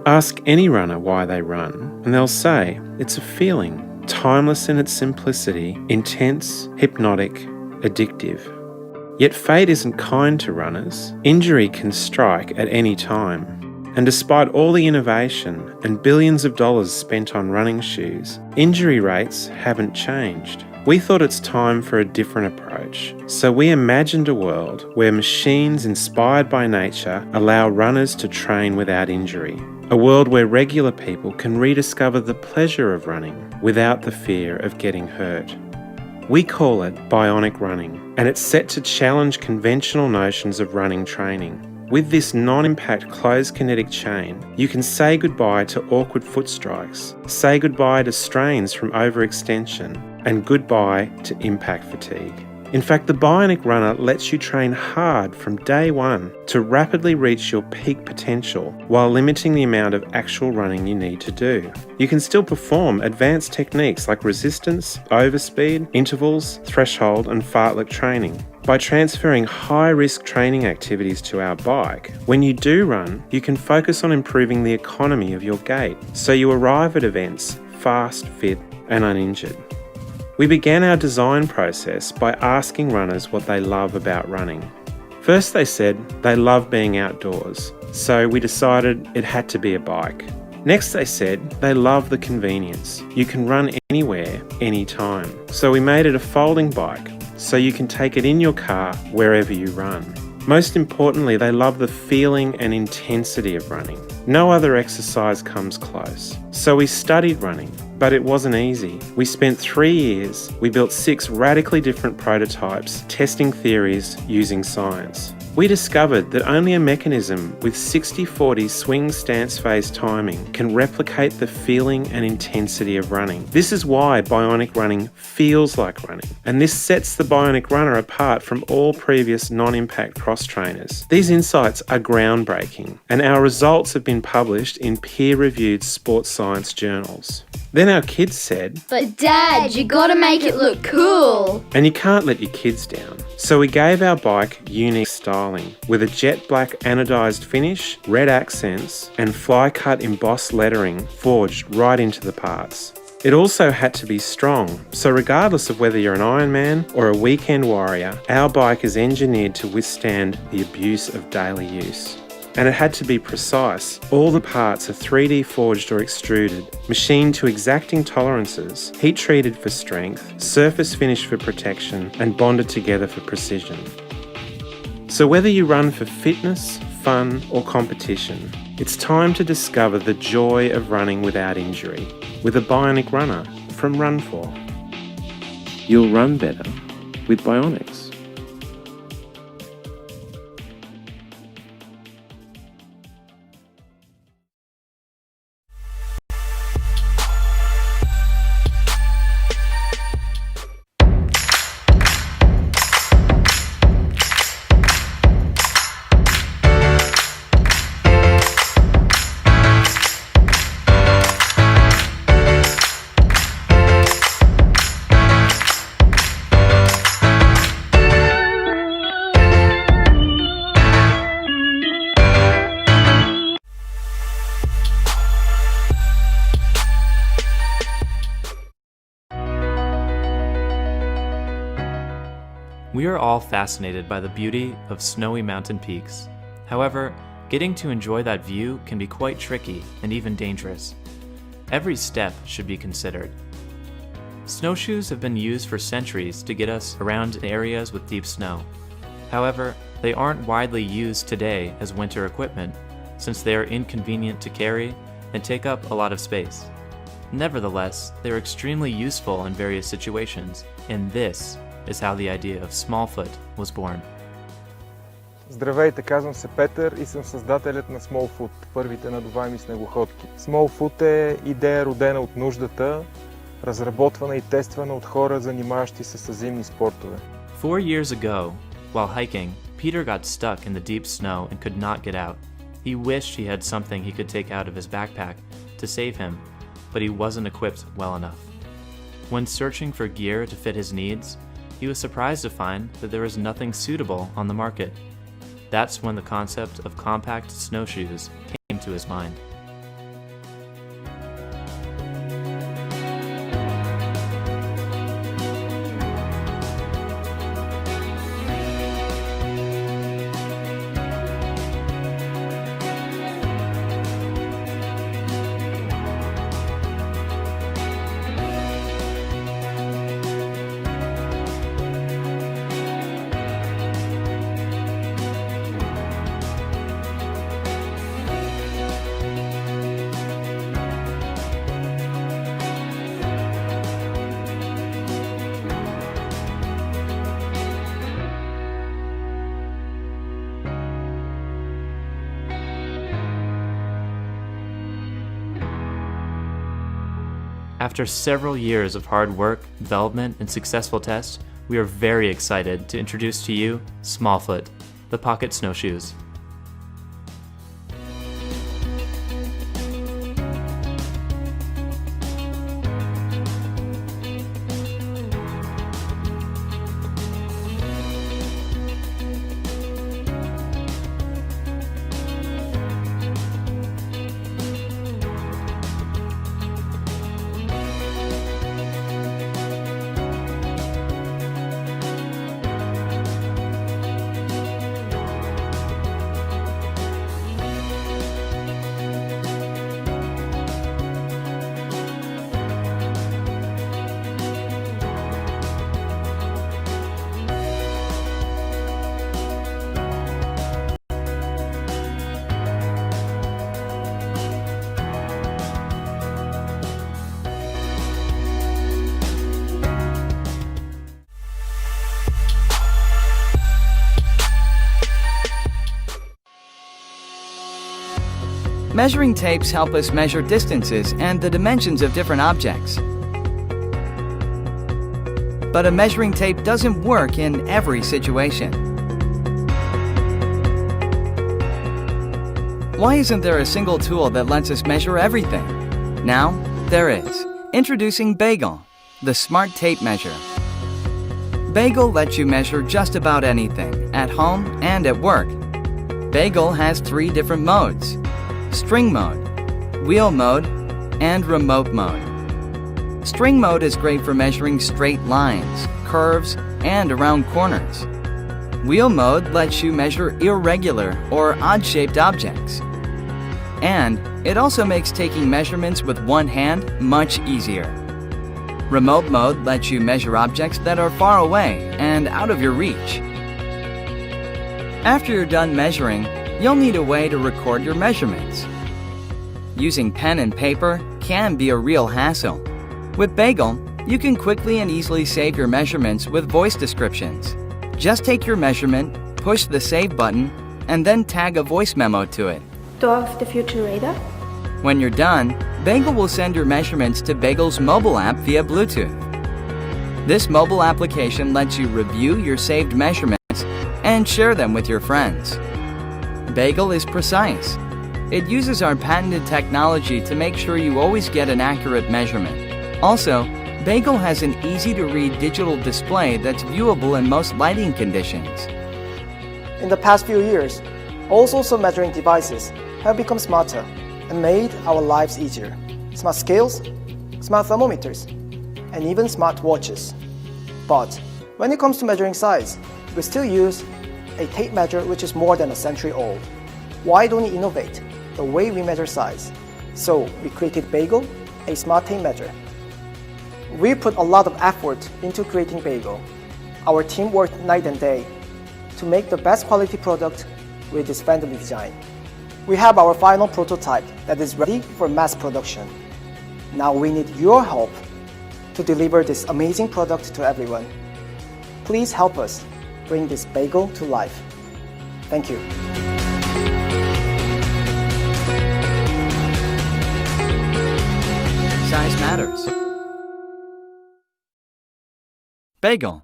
Ask any runner why they run, and they'll say it's a feeling, timeless in its simplicity, intense, hypnotic, addictive. Yet fate isn't kind to runners. Injury can strike at any time. And despite all the innovation and billions of dollars spent on running shoes, injury rates haven't changed. We thought it's time for a different approach, so we imagined a world where machines inspired by nature allow runners to train without injury. A world where regular people can rediscover the pleasure of running without the fear of getting hurt. We call it bionic running, and it's set to challenge conventional notions of running training. With this non-impact closed kinetic chain, you can say goodbye to awkward foot strikes, say goodbye to strains from overextension, and goodbye to impact fatigue. In fact, the bionic runner lets you train hard from day one to rapidly reach your peak potential while limiting the amount of actual running you need to do. You can still perform advanced techniques like resistance, overspeed, intervals, threshold, and fartlek training. By transferring high-risk training activities to our bike, when you do run, you can focus on improving the economy of your gait, so you arrive at events fast, fit, and uninjured. We began our design process by asking runners what they love about running. First they said they love being outdoors, so we decided it had to be a bike. Next they said they love the convenience. You can run anywhere, anytime. So we made it a folding bike, so you can take it in your car wherever you run. Most importantly, they love the feeling and intensity of running. No other exercise comes close. So we studied running, but it wasn't easy. We spent 3 years. We built 6 radically different prototypes, testing theories using science. We discovered that only a mechanism with 60-40 swing stance phase timing can replicate the feeling and intensity of running. This is why bionic running feels like running, and this sets the bionic runner apart from all previous non-impact cross trainers. These insights are groundbreaking, and our results have been published in peer-reviewed sports science journals. Then our kids said, "But Dad, you gotta make it look cool!" And you can't let your kids down. So we gave our bike unique styling with a jet black anodized finish, red accents, and fly-cut embossed lettering forged right into the parts. It also had to be strong, so regardless of whether you're an Ironman or a weekend warrior, our bike is engineered to withstand the abuse of daily use. And it had to be precise. All the parts are 3D forged or extruded, machined to exacting tolerances, heat treated for strength, surface finished for protection, and bonded together for precision. So whether you run for fitness, fun, or competition, it's time to discover the joy of running without injury with a bionic runner from Run4. You'll run better with bionics. We are all fascinated by the beauty of snowy mountain peaks. However, getting to enjoy that view can be quite tricky and even dangerous. Every step should be considered. Snowshoes have been used for centuries to get us around areas with deep snow. However, they aren't widely used today as winter equipment, since they are inconvenient to carry and take up a lot of space. Nevertheless, they are extremely useful in various situations, and this is how the idea of Smallfoot was born. Здравейте, казвам се Петър и съм създателят на Smallfoot, първите надуваеми снегоходки. Smallfoot е идея родена от нуждата, разработвана и тествана от хора, занимаващи се с зимни спортове. 4 years ago, while hiking, Peter got stuck in the deep snow and could not get out. He wished he had something he could take out of his backpack to save him, but he wasn't equipped well enough. When searching for gear to fit his needs, he was surprised to find that there was nothing suitable on the market. That's when the concept of compact snowshoes came to his mind. After several years of hard work, development, and successful tests, we are very excited to introduce to you Smallfoot, the pocket snowshoes. Measuring tapes help us measure distances and the dimensions of different objects. But a measuring tape doesn't work in every situation. Why isn't there a single tool that lets us measure everything? Now, there is. Introducing Bagel, the smart tape measure. Bagel lets you measure just about anything, at home and at work. Bagel has 3 different modes: string mode, wheel mode, and remote mode. String mode is great for measuring straight lines, curves, and around corners. Wheel mode lets you measure irregular or odd-shaped objects. And it also makes taking measurements with one hand much easier. Remote mode lets you measure objects that are far away and out of your reach. After you're done measuring, you'll need a way to record your measurements. Using pen and paper can be a real hassle. With Bagel, you can quickly and easily save your measurements with voice descriptions. Just take your measurement, push the Save button, and then tag a voice memo to it. Door of the Future Radar. When you're done, Bagel will send your measurements to Bagel's mobile app via Bluetooth. This mobile application lets you review your saved measurements and share them with your friends. Bagel is precise. It uses our patented technology to make sure you always get an accurate measurement. Also, Bagel has an easy-to-read digital display that's viewable in most lighting conditions. In the past few years, all sorts of measuring devices have become smarter and made our lives easier. Smart scales, smart thermometers, and even smart watches. But when it comes to measuring size, we still use a tape measure which is more than a century old. Why don't we innovate the way we measure size? So we created Bagel, a smart tape measure. We put a lot of effort into creating Bagel. Our team worked night and day to make the best quality product with this friendly design. We have our final prototype that is ready for mass production. Now we need your help to deliver this amazing product to everyone. Please help us bring this Bagel to life. Thank you. Size matters. Bagel.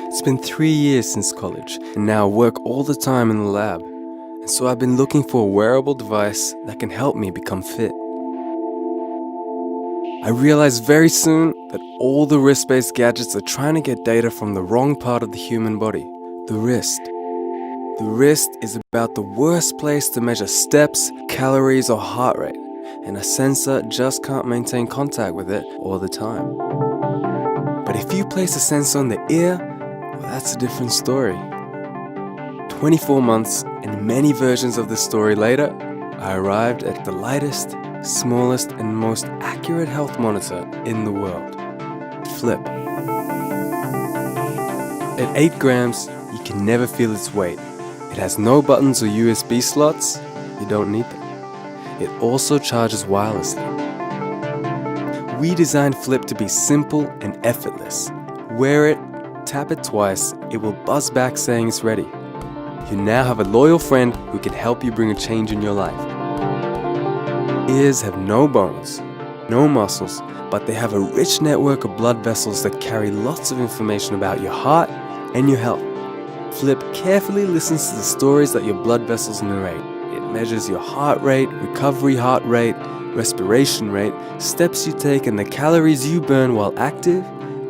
It's been 3 years since college, and now I work all the time in the lab. And so I've been looking for a wearable device that can help me become fit. I realized very soon that all the wrist-based gadgets are trying to get data from the wrong part of the human body, the wrist. The wrist is about the worst place to measure steps, calories, or heart rate, and a sensor just can't maintain contact with it all the time. But if you place a sensor on the ear, well, that's a different story. 24 months and many versions of the story later, I arrived at the lightest, smallest, and most accurate health monitor in the world, Flip. At 8 grams, you can never feel its weight. It has no buttons or USB slots, you don't need them. It also charges wirelessly. We designed Flip to be simple and effortless. Wear it, tap it twice, it will buzz back saying it's ready. You now have a loyal friend who can help you bring a change in your life. Ears have no bones, no muscles, but they have a rich network of blood vessels that carry lots of information about your heart and your health. Flip carefully listens to the stories that your blood vessels narrate. It measures your heart rate, recovery heart rate, respiration rate, steps you take, and the calories you burn while active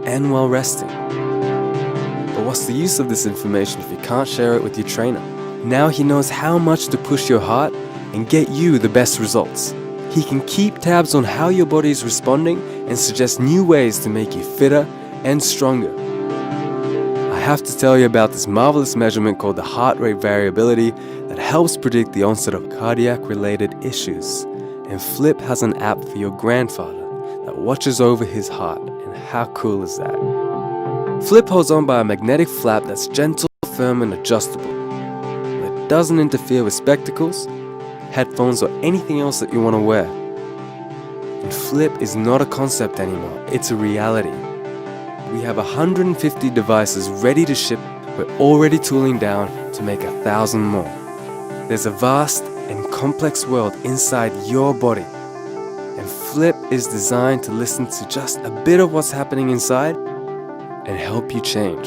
and while resting. But what's the use of this information if you can't share it with your trainer? Now he knows how much to push your heart and get you the best results. He can keep tabs on how your body is responding and suggest new ways to make you fitter and stronger. I have to tell you about this marvelous measurement called the heart rate variability that helps predict the onset of cardiac-related issues. And Flip has an app for your grandfather that watches over his heart. And how cool is that? Flip holds on by a magnetic flap that's gentle, firm, and adjustable. It doesn't interfere with spectacles, headphones, or anything else that you want to wear. And Flip is not a concept anymore, it's a reality. We have 150 devices ready to ship. We're already tooling down to make 1,000 more. There's a vast and complex world inside your body. And Flip is designed to listen to just a bit of what's happening inside and help you change.